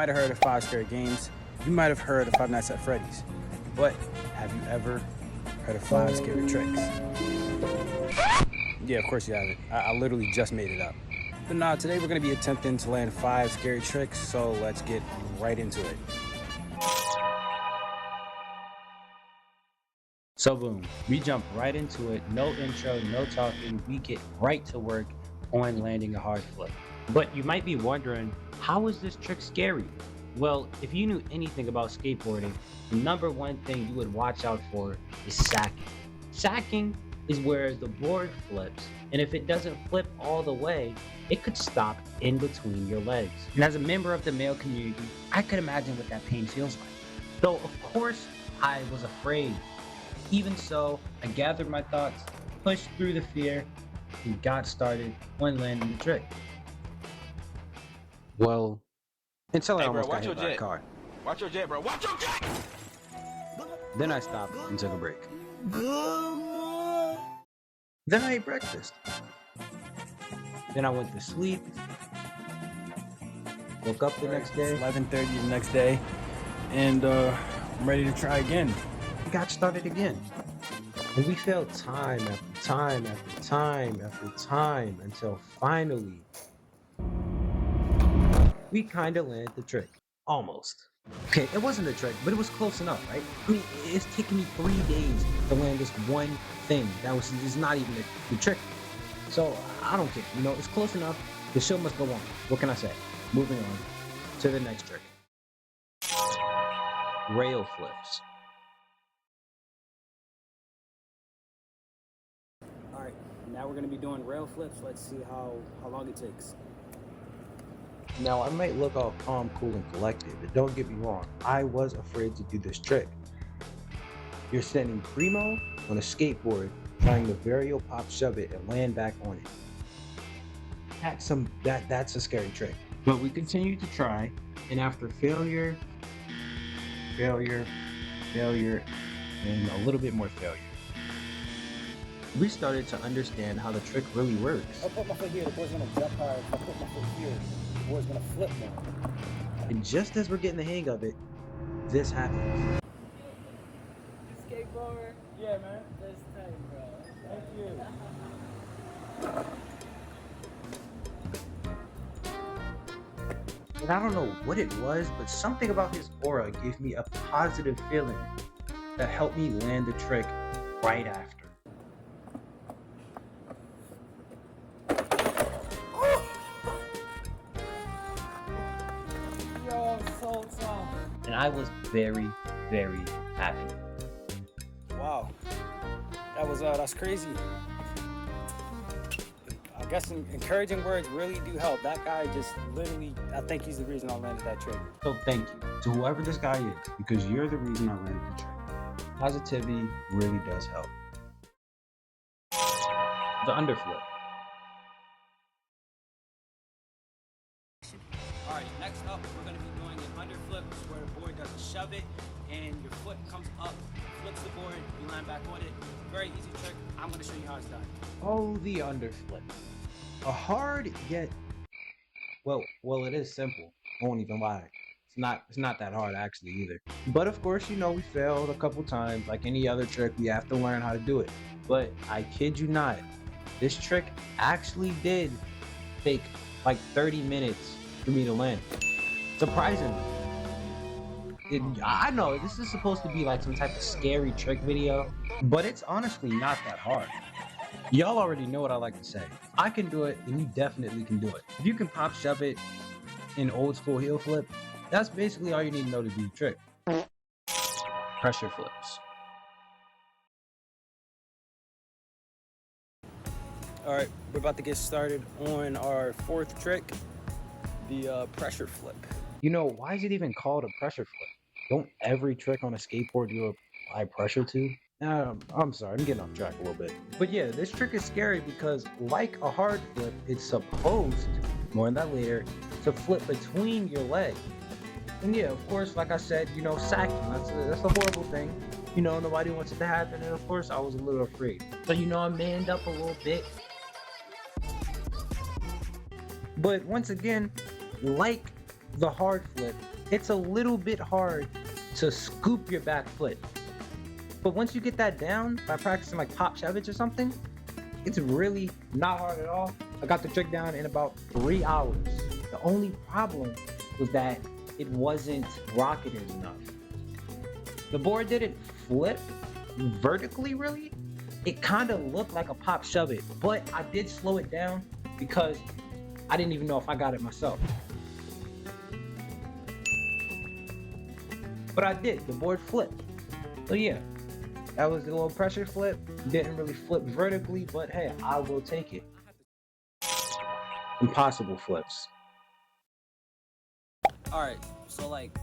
might have heard of 5 Scary Games. You might have heard of 5 Nights at Freddy's. But have you ever heard of 5 Scary Tricks? Yeah, of course you haven't. I literally just made it up. But nah, today we're going to be attempting to land 5 scary tricks, so let's get right into it. So boom, we jump right into it. No intro, no talking. We get right to work on landing a hard flip. But you might be wondering, how is this trick scary? Well, if you knew anything about skateboarding, the number one thing you would watch out for is sacking. Sacking is where the board flips, and if it doesn't flip all the way, it could stop in between your legs. And as a member of the male community, I could imagine what that pain feels like. Though of course I was afraid. Even so, I gathered my thoughts, pushed through the fear, and got started on landing the trick. Well, until I almost got hit by a car. Watch your jet, bro. Watch your jet! Then I stopped and took a break. Then I ate breakfast. Then I went to sleep. Woke up the next day. 11:30 the next day. And I'm ready to try again. We got started again. And we failed time after time after time after time until finally we kind of landed the trick. Almost. Okay, it wasn't a trick, but it was close enough, right? I mean, it's taken me 3 days to land this one thing. That was just not even the trick. So, I don't care. You know, it's close enough. The show must go on. What can I say? Moving on to the next trick. Rail flips. Alright, now we're going to be doing rail flips. Let's see how long it takes. Now, I might look all calm, cool, and collected, but don't get me wrong, I was afraid to do this trick. You're standing primo on a skateboard, trying to varial pop shove it and land back on it. That's a scary trick. But we continued to try, and after failure, and a little bit more failure, we started to understand how the trick really works. If I put my foot here, the board's gonna jump higher. If I put my foot here, the board's gonna flip now. And just as we're getting the hang of it, this happens. Skateboard? Yeah, man. This time, bro. Thank you. And I don't know what it was, but something about his aura gave me a positive feeling that helped me land the trick right after. Yo, so tough. And I was very, very happy. Wow. That's crazy. I guess encouraging words really do help. That guy just literally, I think he's the reason I landed that trick. So thank you to whoever this guy is, because you're the reason I landed the trick. Positivity really does help. The underflip. Alright, next up we're going to be doing an underflip, where the board doesn't shove it and your foot comes up, flips the board, you land back on it. Very easy trick. I'm going to show you how it's done. Oh, the underflip. A hard yet, well, it is simple. I won't even lie. It's not that hard actually either. But of course, you know, we failed a couple times. Like any other trick, we have to learn how to do it. But I kid you not, this trick actually did take like 30 minutes for me to land. Surprisingly. I know this is supposed to be like some type of scary trick video, but it's honestly not that hard. Y'all already know what I like to say. If I can do it, then you definitely can do it. If you can pop shove it in old school heel flip, that's basically all you need to know to do the trick. Pressure flips. Alright, we're about to get started on our 4th trick, the pressure flip. You know, why is it even called a pressure flip? Don't every trick on a skateboard you apply pressure to? I'm sorry, I'm getting off track a little bit. But yeah, this trick is scary because like a hard flip, it's supposed, more on that later, to flip between your legs. And yeah, of course, like I said, you know, sacking, that's a horrible thing. You know, nobody wants it to happen, and of course, I was a little afraid. So, you know, I manned up a little bit. But once again, like the hard flip, it's a little bit hard to scoop your back foot. But once you get that down by practicing like pop shovage or something, it's really not hard at all. I got the trick down in about 3 hours. The only problem was that it wasn't rocketed enough. The board didn't flip vertically really. It kind of looked like a pop shove it, but I did slow it down because I didn't even know if I got it myself. But I did, the board flipped. So yeah, that was a little pressure flip. Didn't really flip vertically, but hey, I will take it. Impossible flips. All right, so like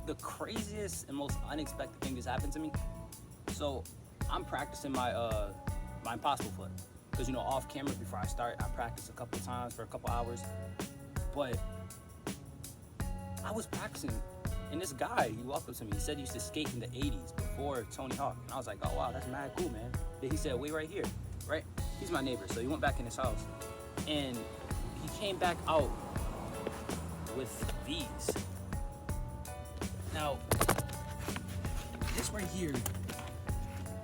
the craziest and most unexpected thing just happened to me. So I'm practicing my my impossible flip because, you know, off camera before I start, I practice a couple times for a couple hours. But I was practicing, and this guy, he walked up to me. He said he used to skate in the 80s before Tony Hawk, and I was like, oh wow, that's mad cool, man. Then he said, wait right here, right? He's my neighbor, so he went back in his house, and he came back out with these. Now, this right here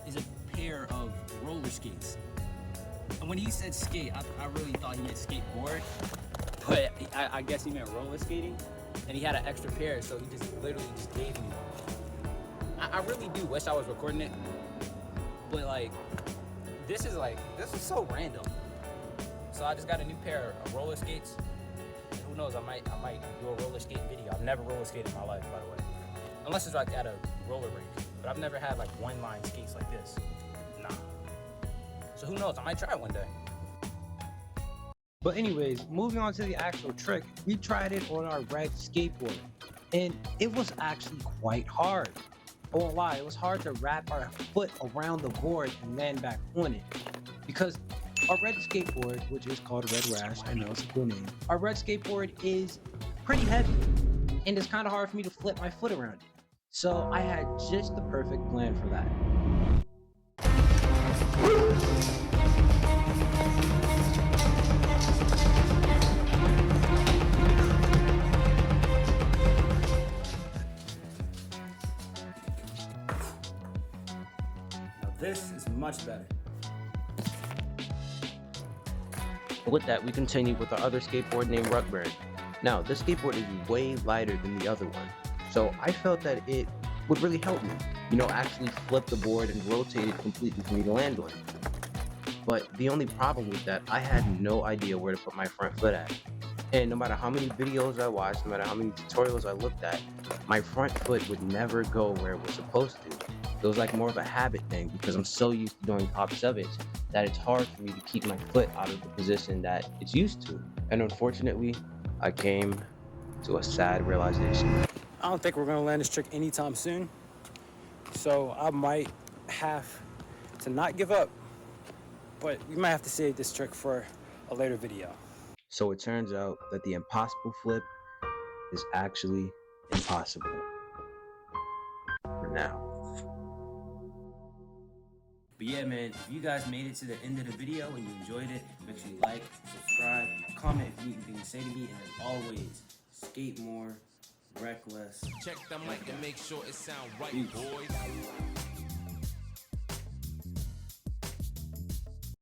is a pair of roller skates. And when he said skate, I really thought he meant skateboard, but I guess he meant roller skating. And he had an extra pair, so he just literally just gave me. I really do wish I was recording it, but like, this is so random. So I just got a new pair of roller skates. And who knows, I might do a roller skating video. I've never roller skated in my life, by the way. Unless it's like at a roller rink. But I've never had like one line skates like this. Nah. So who knows, I might try it one day. But anyways, moving on to the actual trick, we tried it on our red skateboard, and it was actually quite hard. I won't lie, it was hard to wrap our foot around the board and land back on it, because our red skateboard, which is called Red Rash, I know it's a cool name, our red skateboard is pretty heavy, and it's kind of hard for me to flip my foot around it. So I had just the perfect plan for that. Now this is much better. With that, we continue with our other skateboard named Rugburn. Now, this skateboard is way lighter than the other one, so I felt that it would really help me, you know, actually flip the board and rotate it completely for me to land on it. But the only problem with that, I had no idea where to put my front foot at. And no matter how many videos I watched, no matter how many tutorials I looked at, my front foot would never go where it was supposed to. It was like more of a habit thing because I'm so used to doing pop shovage that it's hard for me to keep my foot out of the position that it's used to. And unfortunately, I came to a sad realization. I don't think we're gonna land this trick anytime soon. So I might have to not give up, but we might have to save this trick for a later video. So it turns out that the impossible flip is actually impossible. For now. But yeah, man, if you guys made it to the end of the video and you enjoyed it, make sure you like, subscribe, comment if you have anything to say to me, and as always, skate more, wreck less. Check the mic and make sure it sound right, Peace. boys.